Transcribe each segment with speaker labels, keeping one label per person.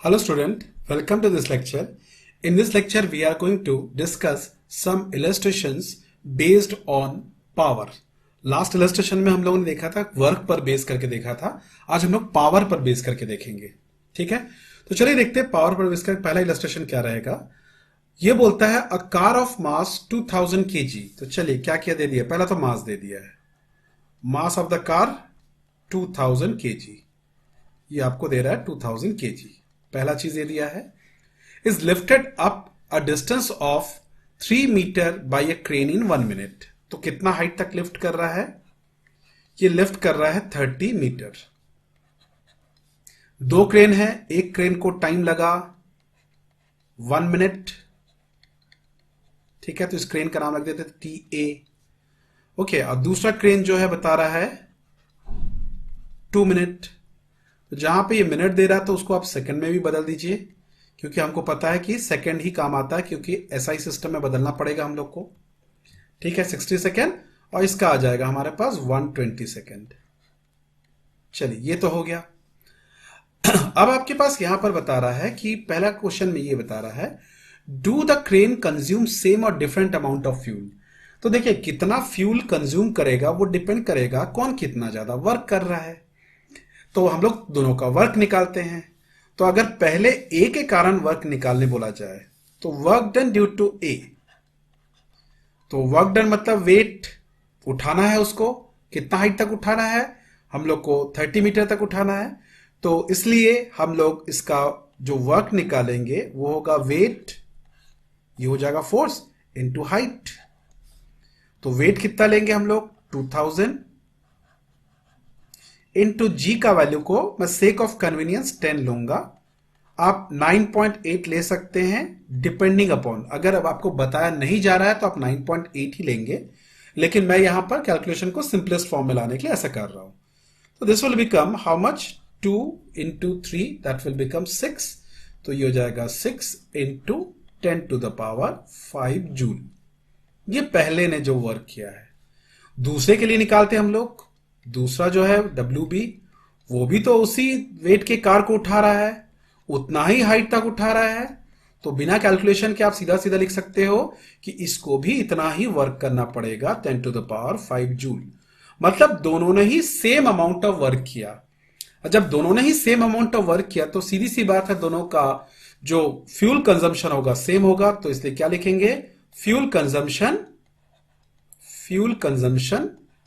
Speaker 1: Hello student, welcome to this lecture. In this lecture we are going to discuss some illustrations based on power. Last illustration में हम लोगों ने देखा था work पर base करके देखा था. आज हम लोग पावर पर बेस करके देखेंगे. ठीक है, तो चलिए देखते हैं पावर पर बेस करके पहला illustration क्या रहेगा. ये बोलता है a car of mass 2000 kg. तो चलिए क्या क्या दे दिया, पहला तो मास दे दिया है. Mass of the car 2000 kg. ये आपको दे रहा है 2000 kg. पहला चीज ये दिया है. Is lifted up a distance of 3 meter by a crane in 1 minute. तो कितना हाइट तक लिफ्ट कर रहा है? ये लिफ्ट कर रहा है 30 मीटर. दो क्रेन है, एक क्रेन को टाइम लगा 1 मिनट. ठीक है, तो इस क्रेन का नाम रख देते TA. ओके, और दूसरा क्रेन जो है बता रहा है 2 मिनट. तो जहां पे ये मिनट दे रहा है तो उसको आप सेकंड में भी बदल दीजिए, क्योंकि हमको पता है कि सेकंड ही काम आता है, क्योंकि SI सिस्टम में बदलना पड़ेगा हम लोग को. ठीक है, 60 सेकंड और इसका आ जाएगा हमारे पास 120 सेकंड. चलिए ये तो हो गया. अब आपके पास यहां पर बता रहा है कि पहला क्वेश्चन में ये बता रहा है do the crane consume same और डिफरेंट अमाउंट ऑफ फ्यूल. तो देखिए कितना फ्यूल कंज्यूम करेगा वो डिपेंड करेगा कौन कितना ज्यादा वर्क कर रहा है. तो हम लोग दोनों का वर्क निकालते हैं. तो अगर पहले A के कारण वर्क निकालने बोला जाए तो work done due to A. तो वर्क डन मतलब वेट उठाना है, उसको कितना हाइट तक उठाना है, हम लोग को 30 मीटर तक उठाना है. तो इसलिए हम लोग इसका जो वर्क निकालेंगे वो होगा वेट, ये हो जाएगा फोर्स इनटू हाइट. तो वेट कितना लेंगे हम लोग 2000 इनटू जी का वैल्यू को मैं सेक ऑफ कन्वीनियंस 10 लूंगा. आप 9.8 ले सकते हैं डिपेंडिंग अपॉन. अगर अब आपको बताया नहीं जा रहा है तो आप 9.8 ही लेंगे, लेकिन मैं यहां पर कैलकुलेशन को सिंपलेस्ट फॉर्म में लाने के लिए ऐसा कर रहा हूं. तो this will become how much 2 into 3, that will become 6. तो ये हो जाएगा 6 into 10 to the power 5 joule. ये पहले ने जो वर्क किया है. दूसरे के लिए निकालते हम लोग. दूसरा जो है WB, वो भी तो उसी वेट के कार को उठा रहा है, उतना ही हाइट तक उठा रहा है. तो बिना कैलकुलेशन के आप सीधा सीधा लिख सकते हो कि इसको भी इतना ही वर्क करना पड़ेगा 10 टू द पावर 5 जूल. मतलब दोनों ने ही सेम अमाउंट ऑफ वर्क किया. और जब दोनों ने ही सेम अमाउंट ऑफ वर्क किया तो सीधी सी बात है दोनों का जो फ्यूल कंजम्पशन होगा सेम होगा. तो इसलिए क्या लिखेंगे, fuel consumption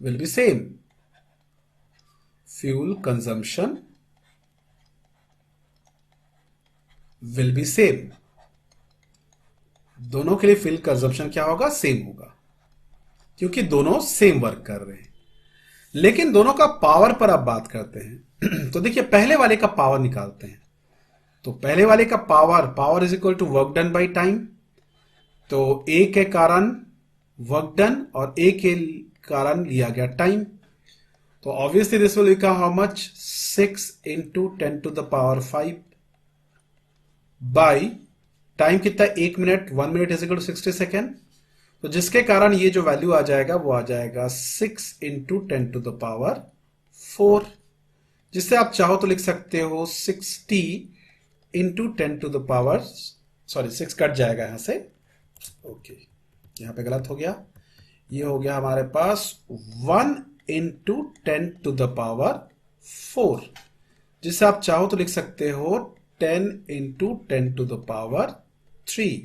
Speaker 1: will be same. fuel consumption will be same. दोनों के लिए फ्यूल कंजम्पशन क्या होगा, सेम होगा, क्योंकि दोनों सेम वर्क कर रहे हैं. लेकिन दोनों का पावर पर अब बात करते हैं. तो देखिए पहले वाले का पावर निकालते हैं. तो पहले वाले का power is equal to work done by time. तो A के कारण वर्क डन और A के कारण लिया गया टाइम. तो obviously this will become how much 6 into 10 to the power 5 by time कितना 1 minute. 1 minute is equal to 60 second. तो जिसके कारण ये जो वैल्यू आ जाएगा वो आ जाएगा 6 इंटू 10 टू द पावर 4, जिससे आप चाहो तो लिख सकते हो 60 into 10 to the power, sorry 6 cut जाएगा यहां से. ओके, यहां पे गलत हो गया. ये हो गया हमारे पास 1 इंटू 10 टू द पावर 4, जिसे आप चाहो तो लिख सकते हो 10 इंटू 10 टू द पावर 3,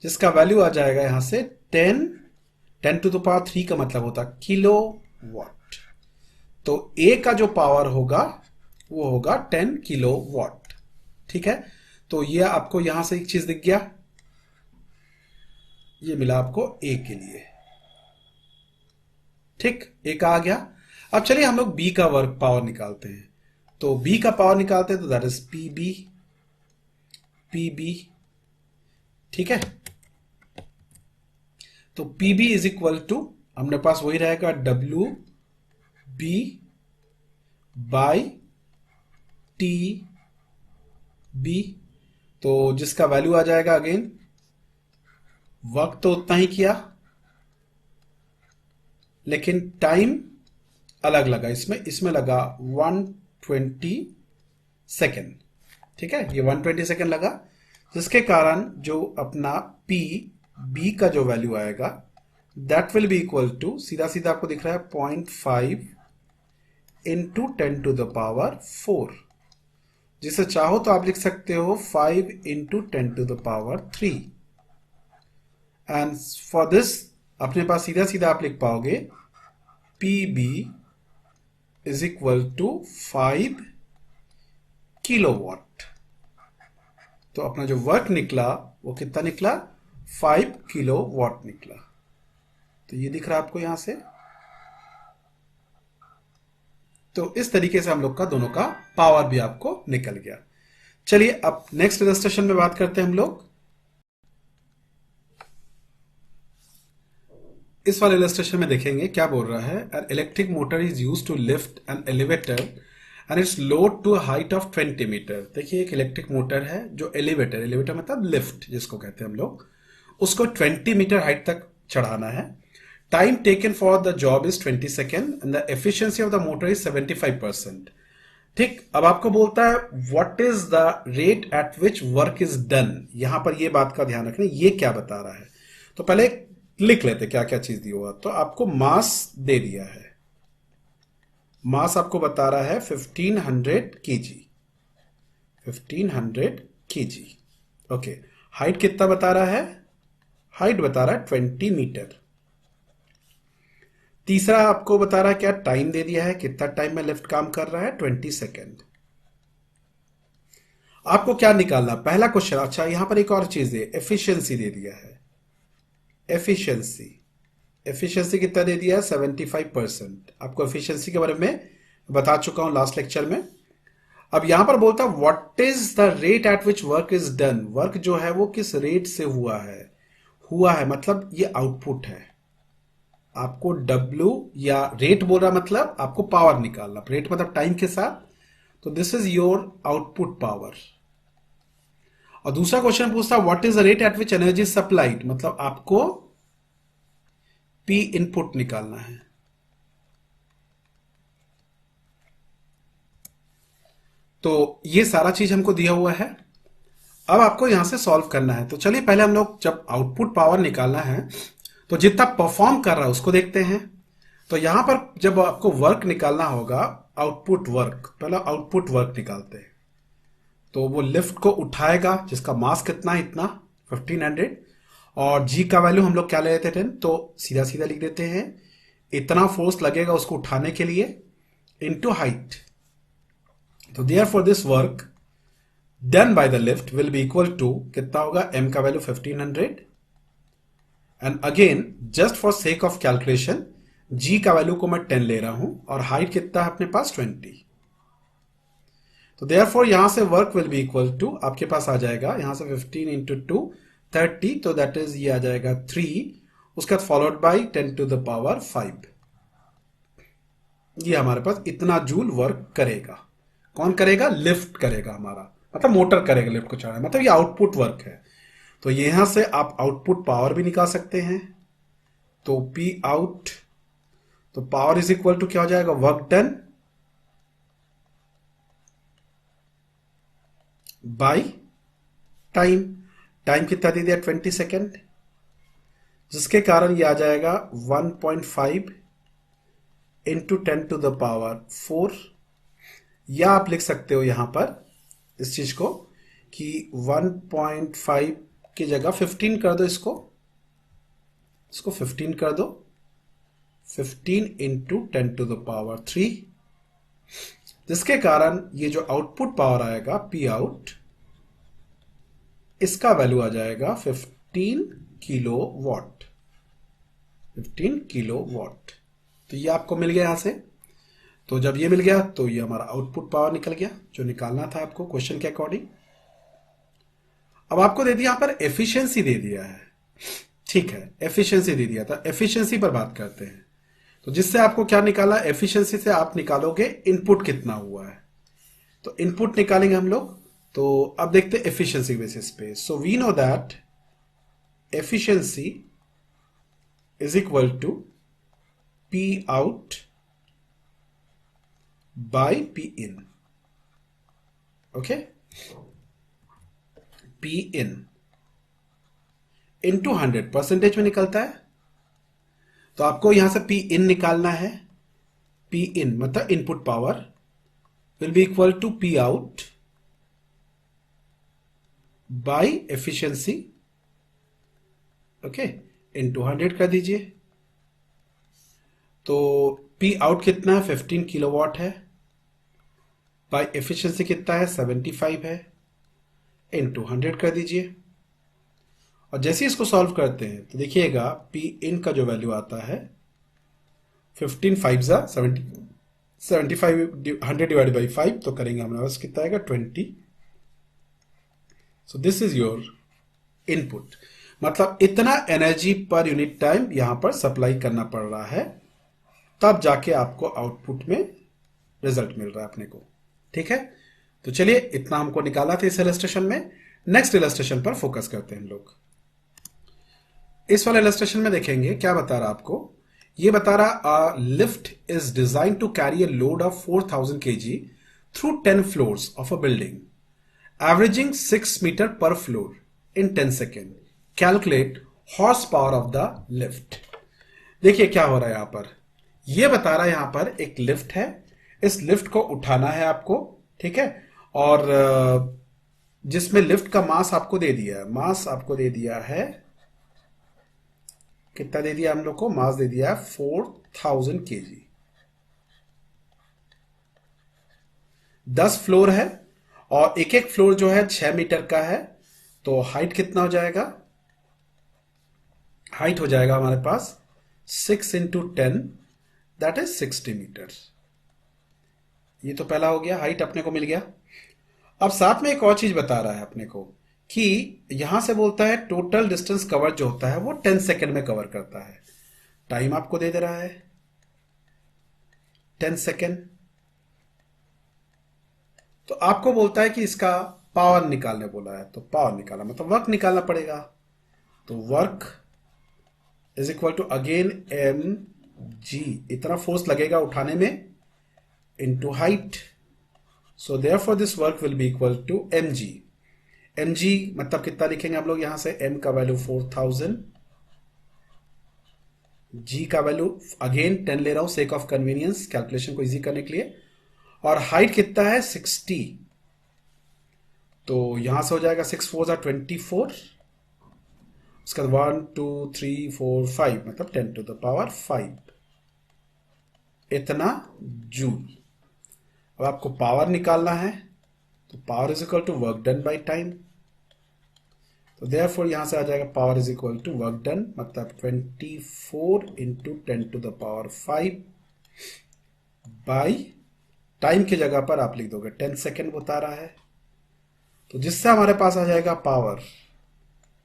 Speaker 1: जिसका वैल्यू आ जाएगा यहां से 10 टू द पावर 3 का मतलब होता किलो वॉट. तो A का जो पावर होगा वो होगा 10 किलो वॉट. ठीक है, तो ये आपको यहां से एक चीज दिख गया, ये मिला आपको A के लिए. ठीक, A का आ गया. अब चलिए हम लोग B का वर्क पावर निकालते हैं. तो B का पावर निकालते हैं तो दैट इज PB. ठीक है, तो PB इज इक्वल टू अपने पास वही रहेगा WB बाई TB. तो जिसका वैल्यू आ जाएगा अगेन, वर्क तो उतना ही किया लेकिन टाइम अलग लगा. इसमें लगा 120 सेकेंड. ठीक है, ये 120 सेकेंड लगा, जिसके कारण जो अपना पी बी का जो वैल्यू आएगा that will be equal to, सीधा सीधा आपको दिख रहा है 0.5 इंटू 10⁴, जिसे चाहो तो आप लिख सकते हो 5 इंटू 10⁻3। एंड फॉर दिस अपने पास सीधा सीधा आप लिख पाओगे P B is equal to 5 kilowatt. तो अपना जो वर्क निकला वो कितना निकला, 5 किलोवाट निकला। तो ये दिख रहा है आपको यहां से। तो इस तरीके से हम लोग का दोनों का पावर भी आपको निकल गया। चलिए अब नेक्स्ट इलस्ट्रेशन में बात करते हैं हम लोग। इस वाले इलस्ट्रेशन में देखेंगे क्या बोल रहा है। An electric motor is use to lift an elevator and its load to height of 20 meter. देखिए एक इलेक्ट्रिक मोटर है जो एलिवेटर मतलब लिफ्ट जिसको कहते हैं हम लोग, उसको 20 मीटर हाइट तक चढ़ाना है। Time taken for the job is 20 second and the efficiency of the motor is 75%। ठीक, अब आपको बोलता है what is the rate at which work is done. यहां पर यह बात का ध्यान रखना, ये क्या बता रहा है। तो पहले लिख लेते क्या क्या चीज दी हुआ। तो आपको मास दे दिया है, मास आपको बता रहा है 1500 केजी, 1500 केजी। ओके, हाइट कितना बता रहा है, हाइट बता रहा है 20 मीटर। तीसरा आपको बता रहा है क्या, टाइम दे दिया है, कितना टाइम में लिफ्ट काम कर रहा है, 20 सेकेंड। आपको क्या निकालना, पहला क्वेश्चन। अच्छा यहां पर एक और चीज है, एफिशिएंसी दे दिया है। एफिशिएंसी, एफिशिएंसी कितना दे दिया है, 75%। आपको एफिशिएंसी के बारे में बता चुका हूं लास्ट लेक्चर में। अब यहां पर बोलता है what is the rate at which work is done. Work जो है वो किस रेट से हुआ है मतलब ये आउटपुट है। आपको W या रेट बोल रहा मतलब आपको पावर निकालना, रेट मतलब टाइम के साथ। तो this is your output power. और दूसरा क्वेश्चन पूछता what is the rate at which energy supplied, मतलब आपको P इनपुट निकालना है। तो ये सारा चीज हमको दिया हुआ है, अब आपको यहां से सॉल्व करना है। तो चलिए पहले हम लोग जब आउटपुट पावर निकालना है तो जितना परफॉर्म कर रहा है उसको देखते हैं। तो यहां पर जब आपको वर्क निकालना होगा, आउटपुट वर्क, पहले आउटपुट वर्क निकालते हैं। तो वो लिफ्ट को उठाएगा जिसका मास कितना है, इतना 1500, और जी का वैल्यू हम लोग क्या ले लेते थे, तो सीधा सीधा लिख देते हैं, इतना फोर्स लगेगा उसको उठाने के लिए इनटू हाइट। तो therefore this work done by the lift will be equal to, कितना होगा, m का value 1500, and again just for sake of calculation g का वैल्यू को मैं 10 ले रहा हूं, और हाइट कितना है अपने पास 20। तो देयरफॉर यहां से work will be equal to, आपके पास आ जाएगा यहां से 15 इंटू 2 30, तो दैट इज ये आ जाएगा 3, उसके बाद फॉलोड बाई 10⁵। ये हमारे पास इतना जूल वर्क करेगा। कौन करेगा, लिफ्ट करेगा हमारा, मतलब मोटर करेगा लिफ्ट को चढ़ाना, मतलब ये आउटपुट वर्क है। तो यहां से आप आउटपुट पावर भी निकाल सकते हैं। तो P आउट, तो पावर इज इक्वल टू क्या हो जाएगा, work done by time. Time कितना दे दिया, 20 सेकेंड, जिसके कारण ये आ जाएगा 1.5 इंटू 10⁴, या आप लिख सकते हो यहां पर इस चीज को कि 1.5 की जगह 15 कर दो, इसको 15 कर दो, 15 इंटू 10⁻3, जिसके कारण ये जो आउटपुट पावर आएगा P आउट, इसका वैल्यू आ जाएगा 15 किलोवाट, 15 किलोवाट। तो ये आपको मिल गया यहां से। तो जब ये मिल गया तो ये हमारा आउटपुट पावर निकल गया जो निकालना था आपको क्वेश्चन के अकॉर्डिंग। अब आपको दे दिया यहां पर एफिशिएंसी दे दिया है, ठीक है, एफिशिएंसी दे दिया था। एफिशिएंसी पर बात करते हैं। तो जिससे आपको क्या निकाला, एफिशिएंसी से आप निकालोगे इनपुट कितना हुआ है। तो इनपुट निकालेंगे हम लोग। तो अब देखते हैं एफिशिएंसी बेसिस पे। So we know that efficiency is equal to P out by P in. Okay, P in into 100 percentage में निकलता है, तो आपको यहां से पी इन निकालना है। पी इन मतलब input power will be equal to P out by efficiency, okay, into 100 कर दीजिए। तो पी आउट कितना है, 15 किलोवाट है, बाय एफिशिएंसी कितना है, 75 है, इंटू 100 कर दीजिए। और जैसे ही इसको सॉल्व करते हैं तो देखिएगा पी इन का जो वैल्यू आता है 15 5 जा 75 100 डिवाइड बाई 5, तो करेंगे हमारे पास कितना आएगा 20। So this is your input, मतलब इतना एनर्जी पर यूनिट टाइम यहां पर सप्लाई करना पड़ रहा है, तब जाके आपको आउटपुट में रिजल्ट मिल रहा है अपने को। ठीक है, तो चलिए इतना हमको निकाला था इस इलस्ट्रेशन में। नेक्स्ट इलस्ट्रेशन पर फोकस करते हैं हम लोग। इस वाले इलस्ट्रेशन में देखेंगे क्या बता रहा आपको। ये बता रहा lift is design to carry a load of 4000 kg through 10 floors of a building averaging 6 metre per floor in 10 second. Calculate horsepower of the lift. देखिए क्या हो रहा है यहां पर, यह बता रहा है यहां पर एक लिफ्ट है, इस लिफ्ट को उठाना है आपको, ठीक है, और जिसमें लिफ्ट का मास आपको दे दिया है, मास आपको दे दिया है, कितना दे दिया हम लोग को, मास दे दिया है 4000 kg। 10 फ्लोर है और एक एक फ्लोर जो है 6 मीटर का है, तो हाइट कितना हो जाएगा, हाइट हो जाएगा हमारे पास 6 इंटू 10 दैट इज 60 मीटर। ये तो पहला हो गया, हाइट अपने को मिल गया। अब साथ में एक और चीज बता रहा है अपने को कि यहां से बोलता है टोटल डिस्टेंस कवर जो होता है वो 10 सेकेंड में कवर करता है। टाइम आपको दे दे रहा है 10 सेकेंड। तो आपको बोलता है कि इसका पावर निकालने बोला है, तो पावर निकालना मतलब वर्क निकालना पड़ेगा। तो work is equal to again M G, इतना फोर्स लगेगा उठाने में, into height. So therefore this work will be equal to M G. M G मतलब कितना लिखेंगे हम लोग यहां से, एम का वैल्यू 4000, जी का वैल्यू अगेन 10 ले रहा हूं सेक ऑफ कन्वीनियंस, कैलकुलेशन को इजी करने के लिए, और हाइट कितना है 60। तो यहां से हो जाएगा 6 4 जा 24, उसके बाद 1 2 3 4 5 मतलब 10 टू द पावर 5 इतना जूल। अब आपको पावर निकालना है, तो power is equal to work done by time. तो देयरफॉर यहां से आ जाएगा power is equal to work done मतलब 24 into 10 to the power 5 by time की जगह पर आप लिख दोगे 10 सेकेंड बता रहा है, तो जिससे हमारे पास आ जाएगा power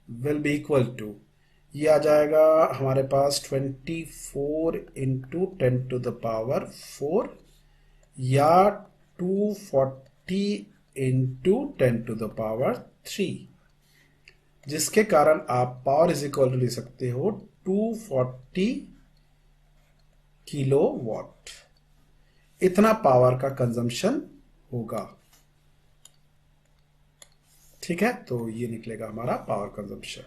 Speaker 1: will be equal to, ये आ जाएगा हमारे पास 24 इंटू 10 टू द पावर 4 या 240 इंटू 10 टू द पावर 3, जिसके कारण आप पावर इज इक्वल टू ले सकते हो 240 किलो वॉट। इतना पावर का कंजम्पशन होगा। ठीक है, तो ये निकलेगा हमारा पावर कंजम्पशन।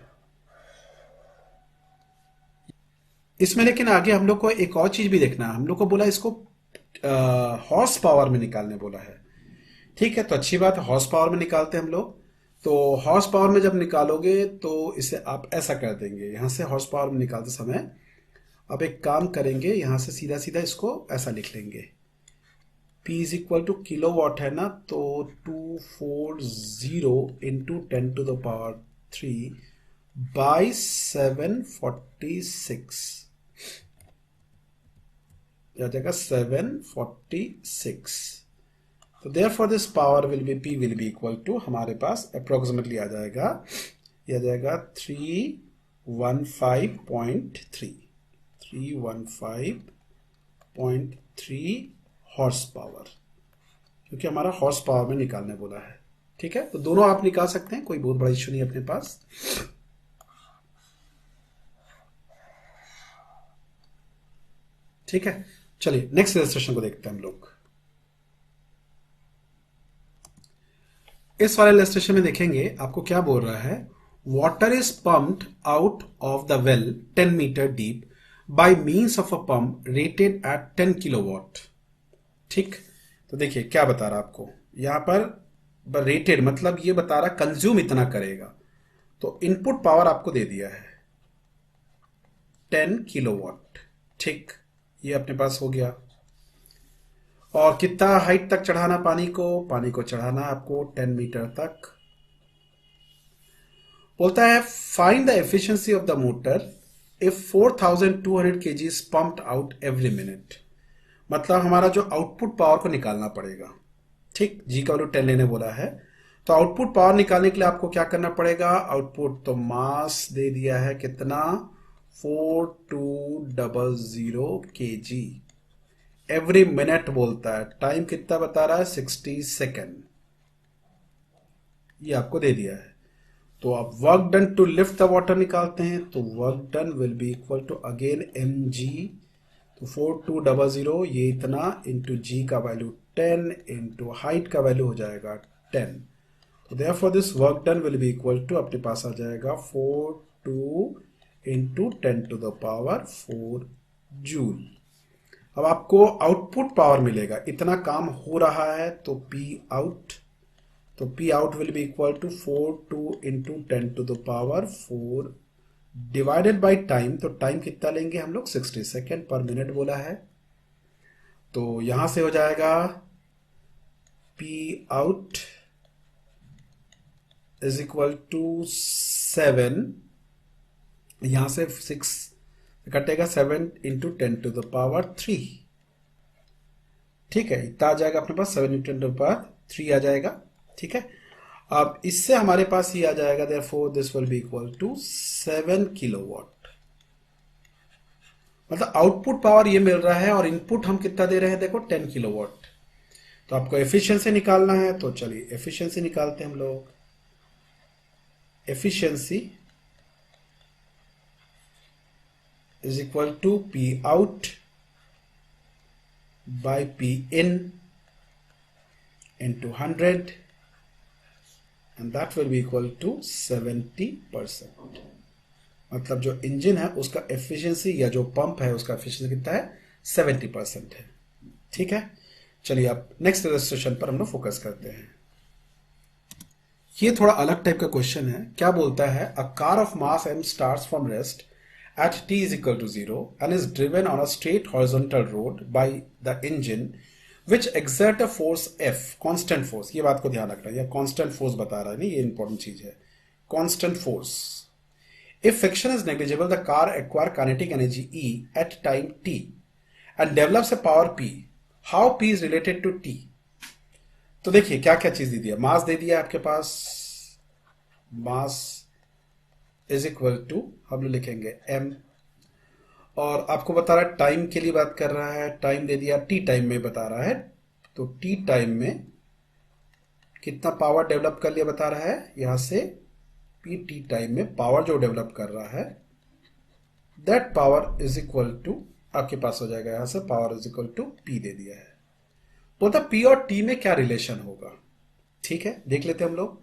Speaker 1: इसमें लेकिन आगे हम लोग को एक और चीज भी देखना है, हम लोग को बोला इसको हॉर्स पावर में निकालने बोला है। ठीक है, तो अच्छी बात है, हॉर्स पावर में निकालते हैं हम लोग। तो हॉर्स पावर में जब निकालोगे तो इसे आप ऐसा कर देंगे, यहां से हॉर्स पावर में निकालते समय अब एक काम करेंगे, यहां से सीधा सीधा इसको ऐसा लिख लेंगे, P is equal to kilowatt है ना, तो 240 into 10 to the power 3 by 746 आ जाएगा 746। तो therefore this power will be P will be equal to हमारे पास अप्रोक्सीमेटली आ जाएगा, ये आ जाएगा 315.3 हॉर्स पावर, क्योंकि हमारा हॉर्स पावर में निकालने बोला है। ठीक है, तो दोनों आप निकाल सकते हैं, कोई बहुत बड़ा इश्यू नहीं अपने पास। ठीक है, चलिए नेक्स्ट इलस्ट्रेशन को देखते हैं हम लोग। इस वाले इलस्ट्रेशन में देखेंगे आपको क्या बोल रहा है, water is pumped out of the well 10 metre deep by means of a pump rated at 10 kilowatt. ठीक, तो देखिए क्या बता रहा आपको यहां पर रेटेड मतलब ये बता रहा कंज्यूम इतना करेगा, तो इनपुट पावर आपको दे दिया है 10 किलोवाट। ठीक, ये अपने पास हो गया। और कितना हाइट तक चढ़ाना पानी को चढ़ाना आपको 10 मीटर तक। बोलता है find the efficiency of the motor if 4200 kg is pumped out every minute. मतलब हमारा जो आउटपुट पावर को निकालना पड़ेगा। ठीक, जी का वैल्यू 10 लेने बोला है, तो आउटपुट पावर निकालने के लिए आपको क्या करना पड़ेगा, आउटपुट तो मास दे दिया है कितना 4200 kg एवरी मिनट बोलता है, टाइम कितना बता रहा है 60 सेकेंड, ये आपको दे दिया है। तो आप work done to lift the water निकालते हैं, तो work done will be equal to again mg, तो 4200 ये इतना इंटू जी का वैल्यू 10 इंटू हाइट का वैल्यू हो जाएगा 10, तो therefore this work done will be equal to अपने पास आ जाएगा 42 into 10 to the power 4 joule. अब आपको आउटपुट पावर मिलेगा, इतना काम हो रहा है, तो पी आउट, तो P out will be equal to 42 into 10 to the power 4 divided by time, तो टाइम कितना लेंगे हम लोग 60 सेकेंड पर मिनट बोला है, तो यहां से हो जाएगा P out is equal to 7, यहां से 6 कटेगा 7 इंटू 10 टू द पावर 3। ठीक है, इतना आ जाएगा अपने पास 7 इंटू 10 टू द पावर 3 आ जाएगा। ठीक है, अब इससे हमारे पास ये आ जाएगा therefore this will be equal to 7 kilowatt. मतलब आउटपुट पावर ये मिल रहा है और इनपुट हम कितना दे रहे हैं, देखो 10 किलोवाट। तो आपको एफिशिएंसी निकालना है, तो चलिए एफिशिएंसी निकालते हैं हम लोग। Efficiency is equal to P out by P in into 100 and that will be equal to 70%। मतलब जो इंजन है उसका एफिशिएंसी या जो पंप है उसका एफिशिएंसी कितना है 70% है। ठीक है, चलिए अब नेक्स्ट इलस्ट्रेशन पर हम लोग फोकस करते हैं। ये थोड़ा अलग टाइप का क्वेश्चन है। क्या बोलता है, a car of mass m starts from rest at t is equal to 0 and is driven on a straight horizontal road by the engine which exert a force F, constant force। ये बात को ध्यान रखना, ये constant force बता रहा है, नहीं, ये important चीज है, constant force। If friction is negligible, the car acquire kinetic energy E at time t and develops a power P. How P is related to T? तो देखिए क्या क्या चीज दे दिया, मास दे दिया आपके पास, मास इज इक्वल टू हम लोग लिखेंगे m, और आपको बता रहा है टाइम के लिए बात कर रहा है, टाइम दे दिया t टाइम में बता रहा है, तो t टाइम में कितना पावर डेवलप कर लिया बता रहा है, यहां से p t टाइम में पावर जो डेवलप कर रहा है that power is equal to आपके पास हो जाएगा, यहां से power is equal to p दे दिया है। बोलता p और t में क्या रिलेशन होगा। ठीक है, देख लेते हैं हम लोग।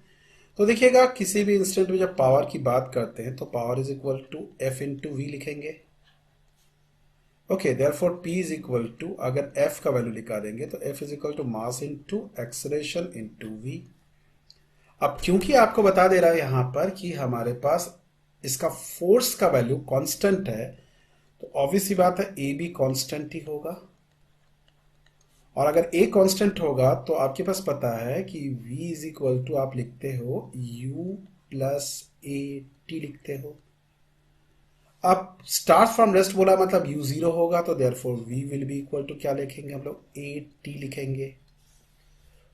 Speaker 1: तो देखिएगा किसी भी इंस्टेंट में जब पावर की बात करते हैं तो power is equal to F into V लिखेंगे। Okay, therefore P is equal to, अगर एफ का वैल्यू लिखा देंगे तो F is equal to mass into acceleration into V. अब क्योंकि आपको बता दे रहा है यहां पर कि हमारे पास इसका फोर्स का वैल्यू कांस्टेंट है, तो ऑब्वियस सी बात है ए भी कांस्टेंट ही होगा, और अगर a कांस्टेंट होगा तो आपके पास पता है कि v इज इक्वल टू आप लिखते हो u प्लस ए टी लिखते हो। अब स्टार्ट फ्रॉम रेस्ट बोला मतलब u 0 होगा, तो therefore v will be equal to क्या लिखेंगे हम लोग ए टी लिखेंगे।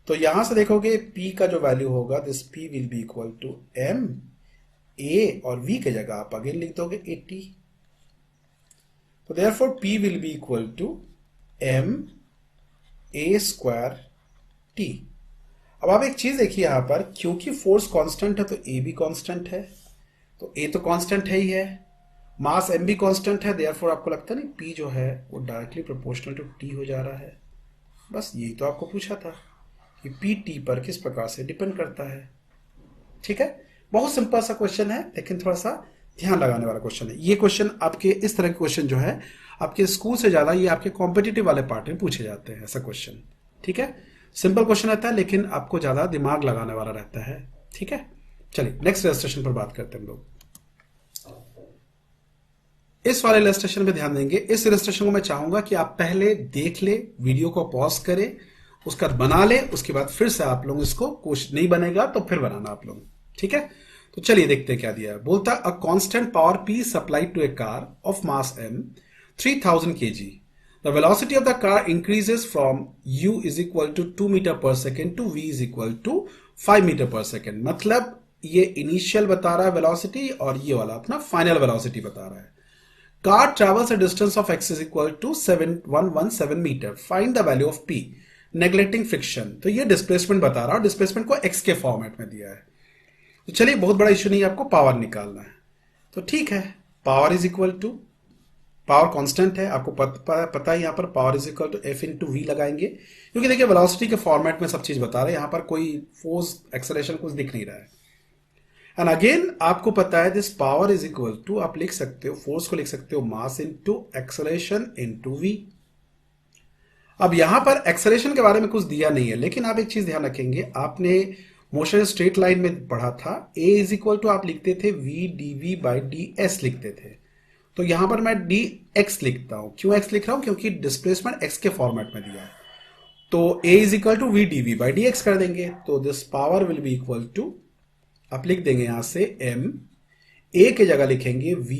Speaker 1: तो यहां से देखोगे p का जो वैल्यू होगा this p will be equal to m a, और v की जगह आप अगेन लिख दोगे ए टी, तो therefore p will be equal to m a square t. अब आप एक चीज देखिए यहां पर, क्योंकि फोर्स कांस्टेंट है तो ए भी कांस्टेंट है, तो ए तो कांस्टेंट है ही है, मास एम भी कांस्टेंट है, देयरफॉर आपको लगता नहीं पी जो है वो डायरेक्टली प्रोपोर्शनल टू टी हो जा रहा है। बस यही तो आपको पूछा था कि पी टी पर किस प्रकार से डिपेंड करता है। ठीक है, बहुत सिंपल सा क्वेश्चन है, लेकिन थोड़ा सा ध्यान लगाने वाला क्वेश्चन है। ये क्वेश्चन आपके इस तरह के क्वेश्चन जो है आपके स्कूल से ज्यादा ये आपके कॉम्पिटिटिव वाले पार्ट में पूछे जाते हैं ऐसा क्वेश्चन। ठीक है, सिंपल क्वेश्चन रहता है लेकिन आपको ज्यादा दिमाग लगाने वाला रहता है। ठीक है, चलिए नेक्स्ट इलस्ट्रेशन पर बात करते हैं हम लोग। इस वाले इलस्ट्रेशन पे ध्यान देंगे। इस इलस्ट्रेशन को मैं चाहूंगा कि आप पहले देख ले, वीडियो को पॉज करें, उसका बना ले, उसके बाद फिर से आप लोग इसको, कुछ नहीं बनेगा तो फिर बनाना आप लोग। ठीक है, तो चलिए देखते हैं क्या दिया है। बोलता a constant power P supplied to a car of mass m 3000 kg. The velocity of the car increases from u is equal to 2 meter per second to v is equal to 5 meter per second. मतलब ये initial बता रहा है velocity और ये वाला अपना final velocity बता रहा है। Car travels a distance of x is equal to 7117 metre. Find the value of p neglecting friction. तो ये डिस्प्लेसमेंट बता रहा है, डिस्प्लेसमेंट को x के फॉर्मेट में दिया है। तो चलिए बहुत बड़ा इश्यू नहीं है, आपको पावर निकालना है। तो ठीक है, power is equal to, power constant है, आपको पता है यहां पर power is equal to F into V लगाएंगे, क्योंकि देखिए वेलोसिटी के फॉर्मेट में सब चीज बता रहे हैं, यहां पर कोई फोर्स एक्सेलरेशन कुछ दिख नहीं रहा है। एंड अगेन आपको पता है this power is equal to, आप लिख सकते हो फोर्स को लिख सकते हो mass into acceleration into V. अब यहां पर एक्सेलरेशन के बारे में कुछ दिया नहीं है, लेकिन आप एक चीज ध्यान रखेंगे, आपने मोशन स्ट्रेट लाइन में पढ़ा था a इज इक्वल टू आप लिखते थे v dv बाई ds लिखते थे। तो यहां पर मैं dx लिखता हूं। क्यों x लिख रहा हूं? क्योंकि डिस्प्लेसमेंट x के फॉर्मेट में दिया है। तो a is equal to v dv by dx कर देंगे, तो this power will be equal to, आप लिख देंगे यहां से m, a के जगह लिखेंगे v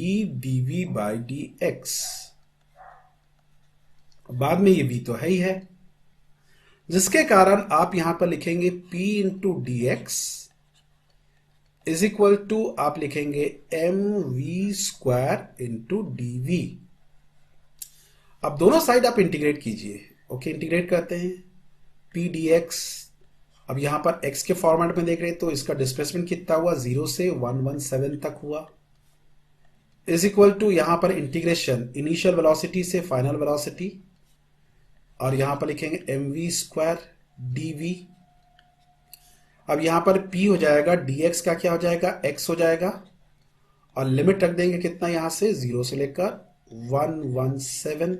Speaker 1: dv बाई dx। बाद में ये v तो है ही है, जिसके कारण आप यहां पर लिखेंगे P into D X is equal to आप लिखेंगे M V square into D V. अब दोनों साइड आप इंटीग्रेट कीजिए। ओके, इंटीग्रेट करते हैं P डी एक्स। अब यहां पर x के फॉर्मेट में देख रहे हैं तो इसका डिस्प्लेसमेंट कितना हुआ, 0 से 117 तक हुआ, इज इक्वल टू यहां पर इंटीग्रेशन इनिशियल वेलोसिटी से फाइनल वेलोसिटी, और यहां पर लिखेंगे M V square D V. अब यहां पर p हो जाएगा, dx का क्या हो जाएगा, x हो जाएगा, और लिमिट रख देंगे कितना यहां से 0 से लेकर 117।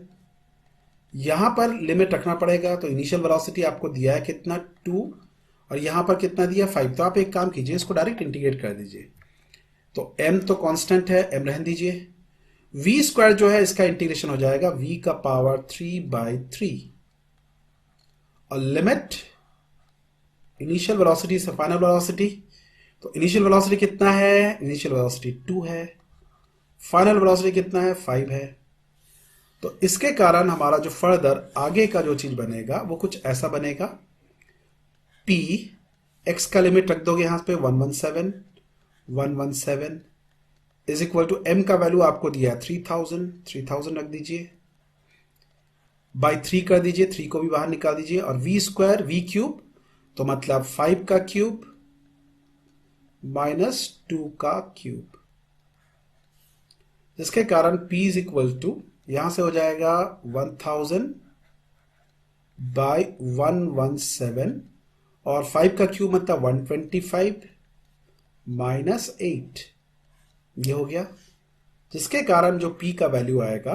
Speaker 1: यहां पर लिमिट रखना पड़ेगा, तो इनिशियल वेलोसिटी आपको दिया है कितना 2, और यहां पर कितना दिया 5। तो आप एक काम कीजिए, इसको डायरेक्ट इंटीग्रेट कर दीजिए। तो m तो कांस्टेंट है, m रहने दीजिए। v स्क्वायर जो है इसका इंटीग्रेशन हो जाएगा v का पावर 3/3, और लिमिट इनिशियल वेलोसिटी से फाइनल वेलोसिटी। तो इनिशियल वेलोसिटी कितना है, इनिशियल वेलोसिटी 2 है, फाइनल वेलोसिटी कितना है 5 है। तो इसके कारण हमारा जो फर्दर आगे का जो चीज बनेगा वो कुछ ऐसा बनेगा, p x का लिमिट रख दोगे यहां पे 117 इज इक्वल टू m का वैल्यू आपको दिया है 3000 रख दीजिए, बाई 3 कर दीजिए, 3 को भी बाहर निकाल दीजिए, और v स्क्वायर v क्यूब, तो मतलब 5 का क्यूब माइनस 2 का क्यूब, जिसके कारण p इज इक्वल टू यहां से हो जाएगा 1000 बाई 117, और 5 का क्यूब मतलब 125 माइनस 8, ये हो गया, जिसके कारण जो p का वैल्यू आएगा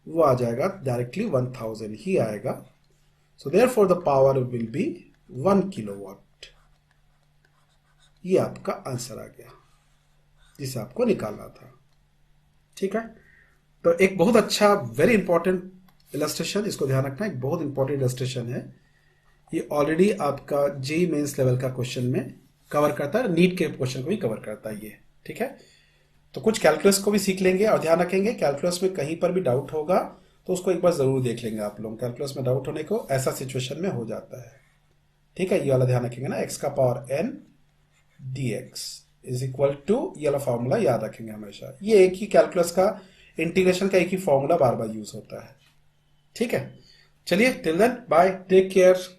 Speaker 1: वो आ जाएगा डायरेक्टली 1000 ही आएगा। So therefore the power will B 1 kilowatt. ये आपका आंसर आ गया जिसे आपको निकालना था। ठीक है, तो एक बहुत अच्छा वेरी इंपॉर्टेंट इलस्ट्रेशन, इसको ध्यान रखना, एक बहुत इंपॉर्टेंट इलस्ट्रेशन है। ये ऑलरेडी आपका जेईई मेंस लेवल का क्वेश्चन में कवर करता है, नीट के क्वेश्चन को भी कवर करता है ये। ठीक है, तो कुछ कैलकुलस को भी सीख लेंगे, और ध्यान रखेंगे कैलकुलस में कहीं पर भी डाउट होगा तो उसको एक बार जरूर देख लेंगे आप लोग। कैलकुलस में डाउट होने को ऐसा सिचुएशन में हो जाता है। ठीक है, ये वाला ध्यान रखेंगे ना, x का power n dx is equal to, ये वाला फॉर्मूला याद रखेंगे हमेशा। ये एक ही कैलकुलस का इंटीग्रेशन का एक ही फॉर्मूला बार बार यूज होता है। ठीक है, चलिए till then bye, take care.